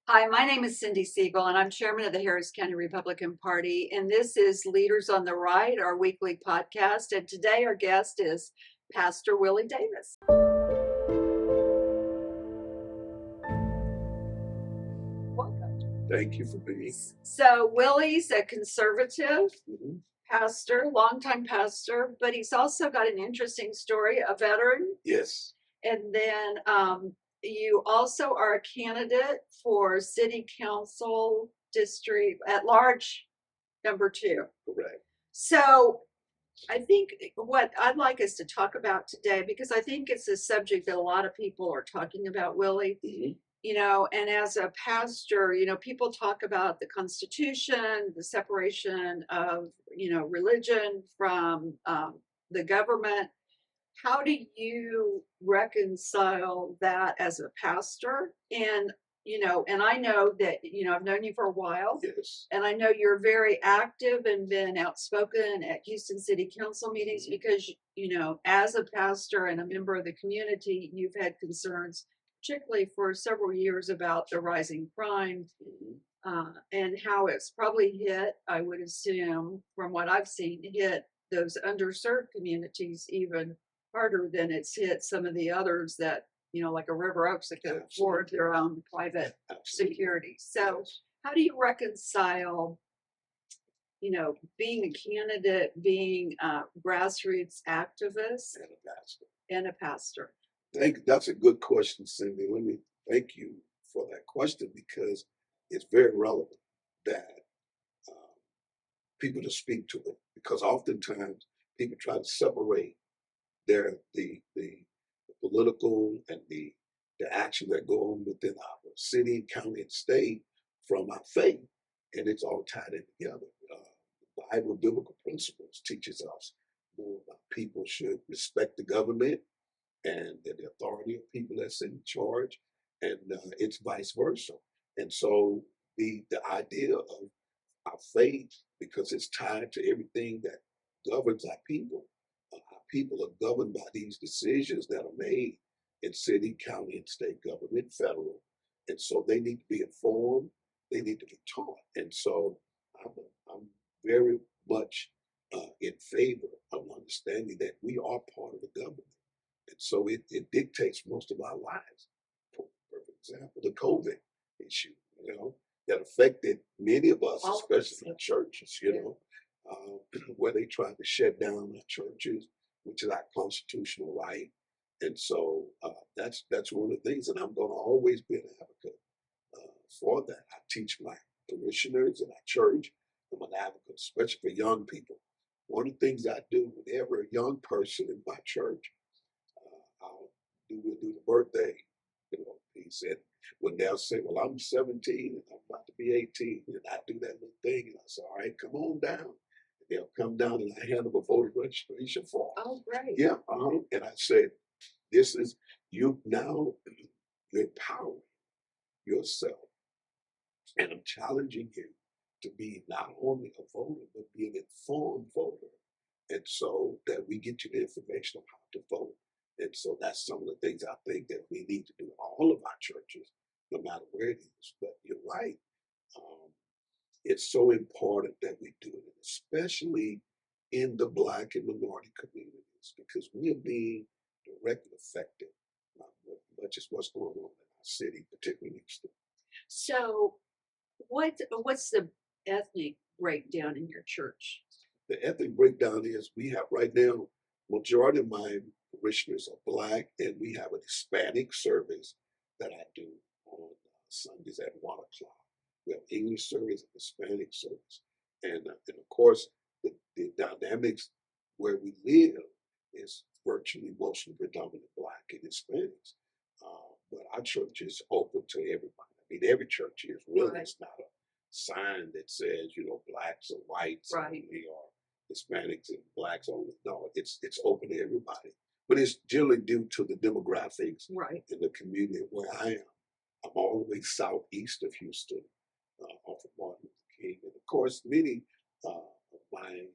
Hi, my name is Cindy Siegel, and I'm chairman of the Harris County Republican Party. And this is Leaders on the Right, our weekly podcast. And today our guest is Pastor Willie Davis. Welcome. Thank you for being. So, Willie's a conservative Mhm. pastor, longtime pastor, but he's also got an interesting story, a veteran. Yes, And then you also are a candidate for City Council District at Large number 2. correct. So I think what I'd like us to talk about today, because I think it's a subject that a lot of people are talking about, Willie, Mhm. and as a pastor, people talk about the Constitution, the separation of, religion from the government. How do you reconcile that as a pastor? And I know that, I've known you for a while. Yes. And I know you're very active and been outspoken at Houston City Council meetings because, as a pastor and a member of the community, you've had concerns, particularly for several years, about the rising crime Mhm. and how it's probably hit, I would assume, from what I've seen, hit those underserved communities even harder than it's hit some of the others that, like a River Oaks that could afford their own private Absolutely. security. So, Yes. how do you reconcile, being a candidate, being a grassroots activist, And a pastor. and a pastor? That's a good question, Cindy. Let me thank you for that question because it's very relevant that um, people to speak to it because oftentimes people try to separate the political and the action that go on within our city, county, and state from our faith, and it's all tied in together. The Bible, biblical principles teaches us more about people should respect the government and the authority of people that's in charge, and it's vice versa. And so the idea of our faith, because it's tied to everything that governs our people. Our people are governed by these decisions that are made in city, county, and state government, federal. And so they need to be informed, they need to be taught. And so I'm, I'm very much in favor of understanding that we are part of the government. And so it dictates most of our lives. For example, the COVID issue, that affected many of us, All of us. especially in churches, where they tried to shut down our churches, which is our constitutional right. And so that's one of the things, and I'm going to always be an advocate for that. I teach my parishioners in our church. I'm an advocate, especially for young people. One of the things I do whenever a young person in my church, we'll do the birthday, piece. And when they'll say, well, I'm 17 and I'm about to be 18, and I do that little thing, and I say, all right, come on down. And they'll come down and I hand them a voter registration form. Oh, great. Yeah, and I said, this is you now, you're empowering yourself. And I'm challenging you to be not only a voter, but be an informed voter. And so that we get you the information on how to vote. And so that's some of the things I think that we need to do in all of our churches, no matter where it is. But you're right. Um, it's so important that we do it, especially in the Black and minority communities, because we are being directly affected by much as what's going on in our city, particularly Houston. So, what's the ethnic breakdown in your church? The ethnic breakdown is we have right now, majority of my parishioners are Black, and we have a Hispanic service that I do on Sundays at 1 o'clock. We have English service and Hispanic service. And of course, the dynamics where we live is virtually mostly predominantly Black and Hispanics. But our church is open to everybody. I mean, every church is really. Right. It's not a sign that says, Blacks or whites Right. only or Hispanics and Blacks only. No, it's open to everybody. But it's generally due to the demographics Right. in the community where I am. I'm all the way southeast of Houston, off of Martin Luther King. And of course, many of my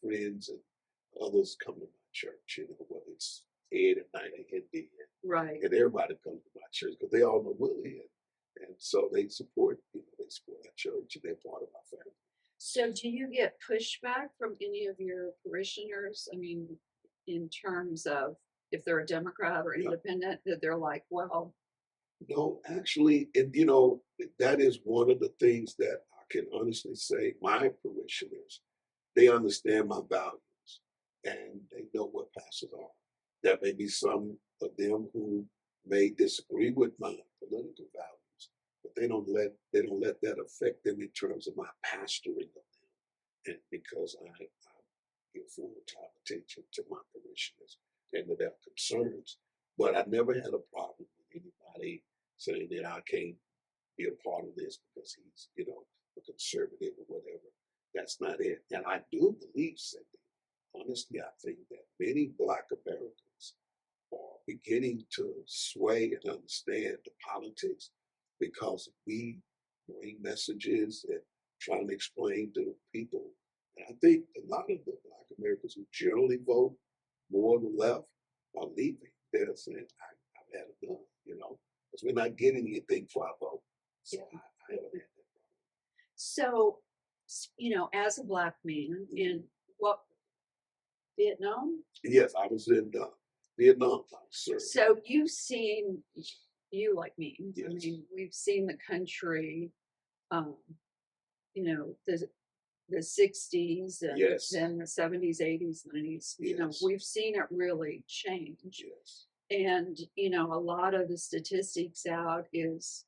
friends and others come to my church, whether it's Ed and Nina Hindi Right. and everybody comes to my church because they all know Willie. And so they support, they support our church and they're part of our family. So do you get pushback from any of your parishioners? I mean, in terms of if they're a Democrat or Yeah. independent, that they're like, well, No, actually, and that is one of the things that I can honestly say. My parishioners, they understand my values, and they know what pastors are. There may be some of them who may disagree with my political values, but they don't let that affect them in terms of my pastoring of them, and because I give full time attention to my parishioners and to their concerns. But I never had a problem with anybody saying that I can't be a part of this because he's, a conservative or whatever. That's not it. And I do believe, Cindy, honestly, I think that many Black Americans are beginning to sway and understand the politics because we bring messages and trying to explain to the people. And I think a lot of the Black Americans who generally vote more on the left are leaving. They're saying, I've had enough, because we're not getting anything for our vote. So Yeah. I haven't had that problem. so, as a Black man in what, Vietnam? Yes, I was in Vietnam, sir. So you've seen, you like me, I Yes. mean, we've seen the country, um, the 60s and Yes. then the 70s, 80s, 90s, Yes. we've seen it really change. Yes. And, a lot of the statistics out is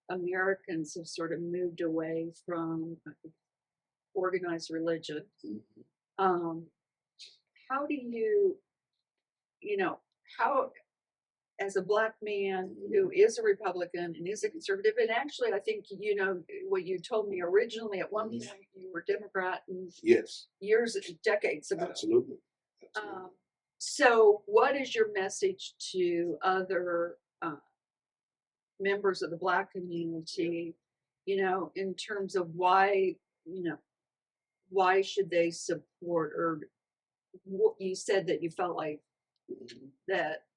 Americans have sort of moved away from organized religion. Mhm. How do how, as a Black man who is a Republican and is a conservative, and actually, I think, what you told me originally at one Mhm. point, you were Democrat and Yes. decades ago. Absolutely. Absolutely. So, what is your message to other members of the Black community? In terms of why should they support, or you said that you felt like Mhm. that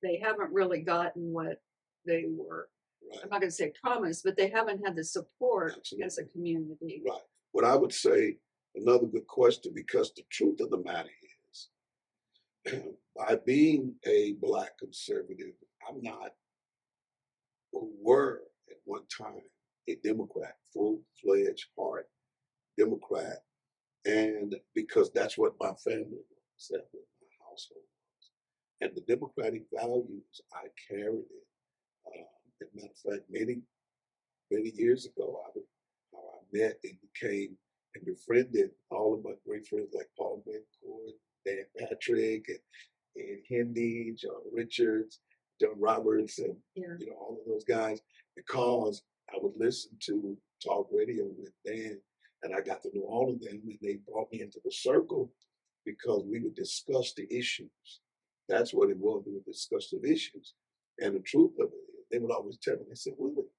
they haven't really gotten what they were. I'm Right. not going to say promised, but they haven't had the support Absolutely. as a community. Right. What I would say, another good question, because the truth of the matter is, by being a Black conservative, I'm not or were at one time a Democrat, full-fledged heart Democrat, and because that's what my family was, that's what my household was, and the Democratic values I carried it. As a matter of fact, many years ago, how I met and became and befriended all of my great friends like Paul Bencourt, Dan Patrick, and Hindi, John Richards, John Roberts, and Yeah. all of those guys, because I would listen to talk radio with Dan, and I got to know all of them, and they brought me into the circle because we would discuss the issues. That's what it was. We would discuss the issues, and the truth of it is, they would always tell me, they said, Willie,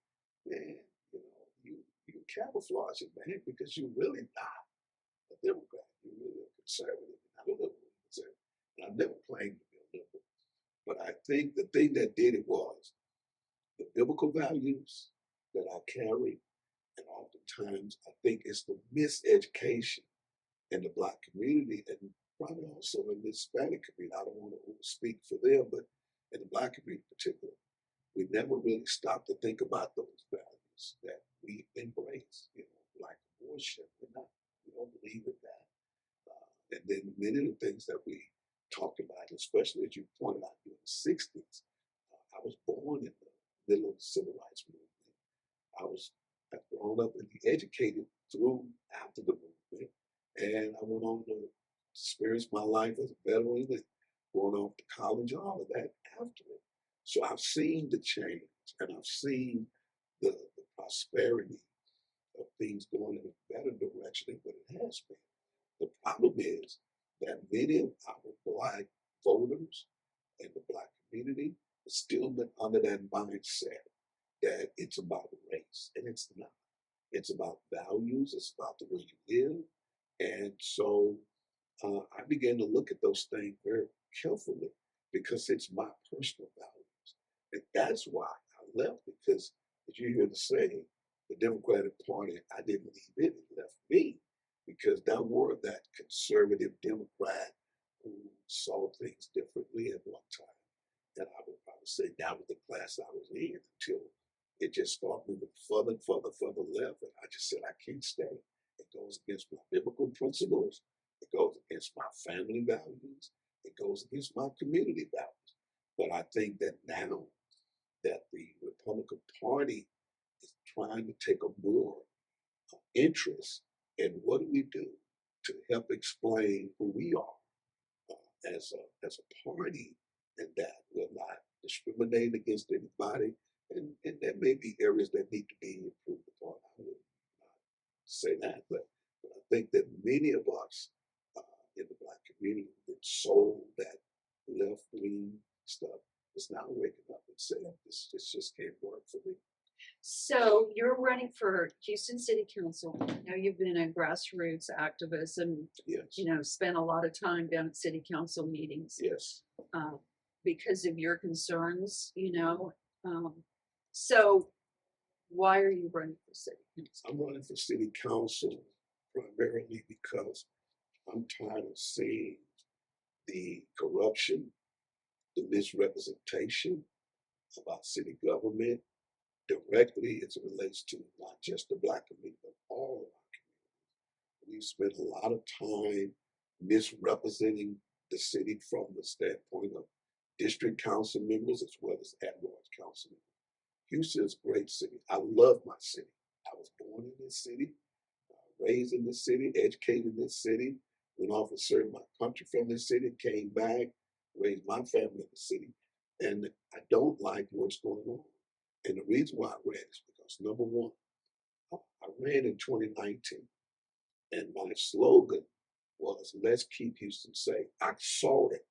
man, you camouflage it, man, because you're really not a Democrat. You're really a conservative, not a liberal conservative. And I never claimed to be a liberal. But I think the thing that did it was the biblical values that I carry, and oftentimes I think it's the miseducation in the Black community and probably also in the Hispanic community. I don't want to speak for them, but in the Black community in particular, we never really stopped to think about those values that we embrace, like abortion. We don't believe in that. And then many of the things that we talked about, especially as you pointed out in the 60s, I was born in the middle of the civil rights movement. I've grown up and be educated through after the movement. And I went on to experience my life as a veteran and going off to college and all of that after it. So I've seen the change and I've seen the prosperity of things going in a better direction than what it has been. The problem is that many of our Black voters in the Black community have still been under that mindset that it's about race, and it's not. It's about values, it's about the way you live. And so I began to look at those things very carefully because it's my personal values. And that's why I left, because Did you hear the saying? The Democratic Party, I didn't leave it, it left me. Because there were that conservative Democrat who saw things differently at one time. And I would say that was the class I was in until it just started moving further and further left. And I just said, I can't stay. It goes against my biblical principles. It goes against my family values. It goes against my community values. But I think that now that the Republican Party is trying to take a more interest in what do we do to help explain who we are as a party, and that will not discriminate against anybody, and there may be areas that need to be improved upon. I would not say that, but I think that many of us in the Black community that sold that left wing stuff is now waking up and saying this just can't work for me. So you're running for Houston City Council. I know you've been a grassroots activist and, Yes, spent a lot of time down at city council meetings yes. because of your concerns. So why are you running for city council? I'm running for city council primarily because I'm tired of seeing the corruption, the misrepresentation of our city government directly as it relates to not just the Black community, but all of our communities. We've spent a lot of time misrepresenting the city from the standpoint of district council members as well as at-large council members. Houston is a great city. I love my city. I was born in this city, raised in this city, educated in this city, went off and served my country from this city, came back, raised my family in the city. And I don't like what's going on. And the reason why I ran is because number one, I ran in 2019, and my slogan was "Let's keep Houston safe." I saw it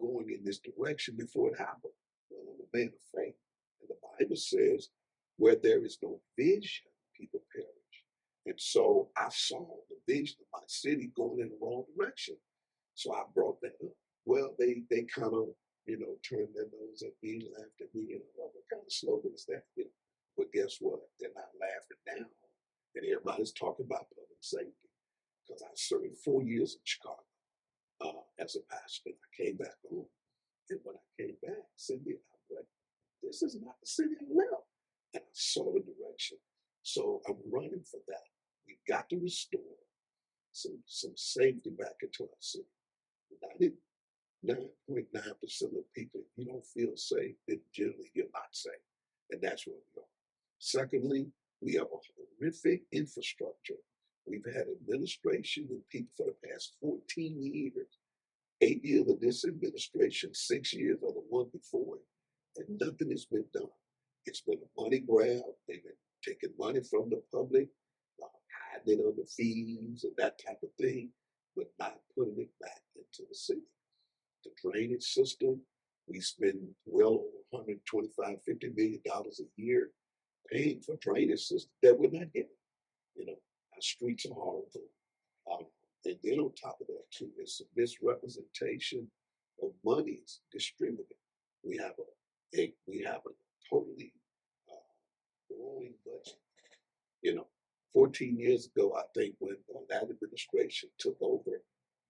going in this direction before it happened. Well, I'm a man of faith, and the Bible says, "Where there is no vision, people perish." And so I saw the vision of my city going in the wrong direction. So I brought that up. Well, they kind of, turned their nose at me, laughed at me, well, what kind of slogan is that? But guess what? They're not laughing now. And everybody's talking about public safety. Because I served 4 years in Chicago as a pastor. I came back home. And when I came back, Cindy, I was like, this is not the city I live. And I saw the direction. So I'm running for that. We've got to restore some safety back into our city. 99.9% of people, if you don't feel safe, then generally you're not safe. And that's where we are. Secondly, we have a horrific infrastructure. We've had administration and people for the past 14 years, 8 years of this administration, 6 years of the one before it, and nothing has been done. It's been a money grab. They've been taking money from the public, hiding it under fees and that type of thing, but not putting it back into the city. The drainage system, we spend well over $125, $50 million a year paying for drainage systems that we're not getting. Our streets are horrible. And then on top of that, too, there's some misrepresentation of monies distributed. We have a totally growing budget. 14 years ago, I think, when that administration took over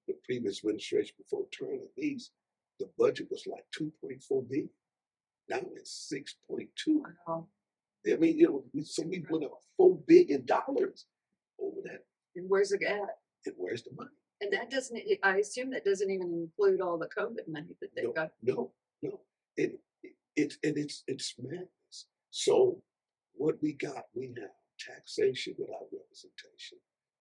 the previous administration before Turner Lease, the budget was like 2.4 billion. Now it's 6.2. Wow. I mean, we went up $4 billion over that. And where's it at? And where's the money? And that doesn't, I assume that doesn't even include all the COVID money that they've got. No. It's madness. So what we have taxation without representation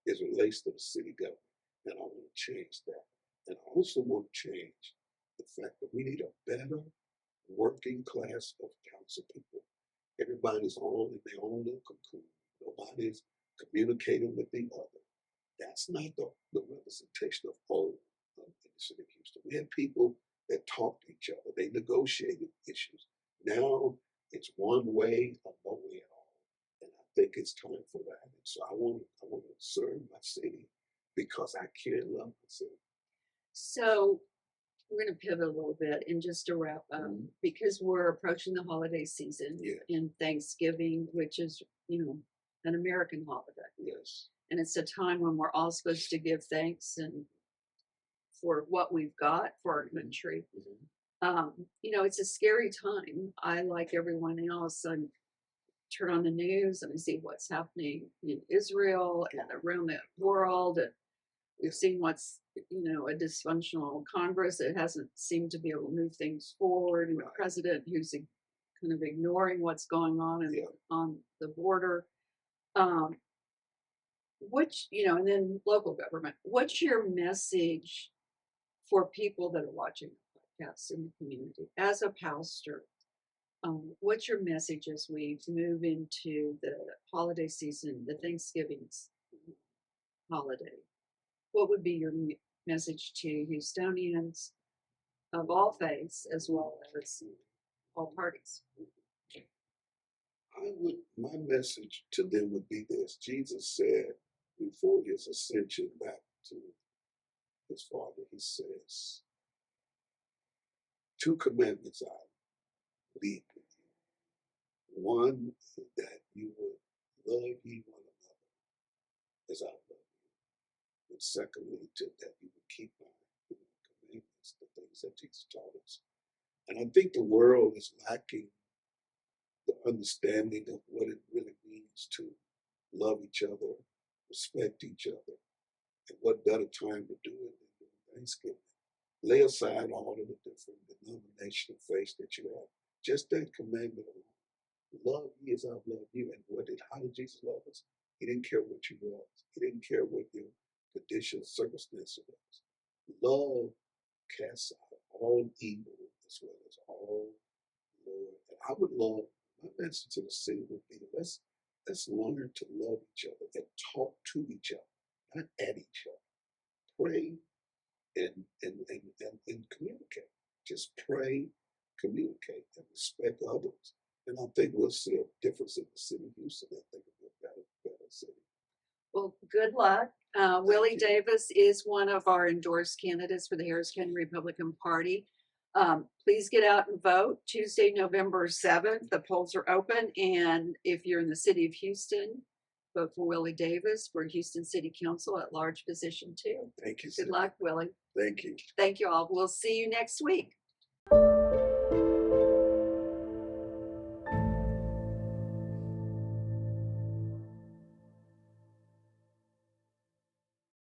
as it relates to the city government. And I want to change that. And I also want to change the fact that we need a better working class of council people. Everybody's all in their own little cocoon. Nobody's communicating with the other. That's not the representation of all in the city of Houston. We had people that talk to each other. They negotiated issues. Now it's one way or no way at all. And I think it's time for that. And so I want to serve my city because I care and love my city. So We're going to pivot a little bit and just to wrap up Mhm. because we're approaching the holiday season Yeah. and Thanksgiving, which is, an American holiday. Yes. And it's a time when we're all supposed to give thanks and for what we've got for our country. Mhm. It's a scary time. I, like everyone else, I turn on the news and I see what's happening in Israel and around the world. And we've seen what's, a dysfunctional Congress that hasn't seemed to be able to move things forward, and a Right. president who's kind of ignoring what's going on Yeah. on the border. Um, and then local government. What's your message for people that are watching the podcast in the community as a pastor? What's your message as we move into the holiday season, the Thanksgiving holiday? What would be your message to Houstonians of all faiths as well as all parties? My message to them would be this. Jesus said before his ascension back to his Father, he says, 2 commandments I leave with you. One, that you would love ye one another as I love you. And secondly, that you would keep my commandments, the things that Jesus taught us. And I think the world is lacking the understanding of what it really means to love each other, respect each other. And what better time to do it than during Thanksgiving? Lay aside all of the different denominational faiths that you have. Just that commandment alone. Love ye as I've loved you. And how did Jesus love us? He didn't care what you was. He didn't care what your condition, circumstance was. Love casts out all evil as well as all Lord. And I would love, my message to the city would be, let's learn to love each other and talk to each other, not at each other. Pray and communicate. Just pray, communicate, and respect others. And I think we'll see a difference in the city of Houston. I think it'll be a better city. Well, good luck. Willie you. Davis is one of our endorsed candidates for the Harris County Republican Party. Please get out and vote Tuesday, November 7th. The polls are open. And if you're in the city of Houston, vote for Willie Davis for Houston City Council at large position 2. Thank you. Good luck, Willie. Thank you. Thank you all. We'll see you next week.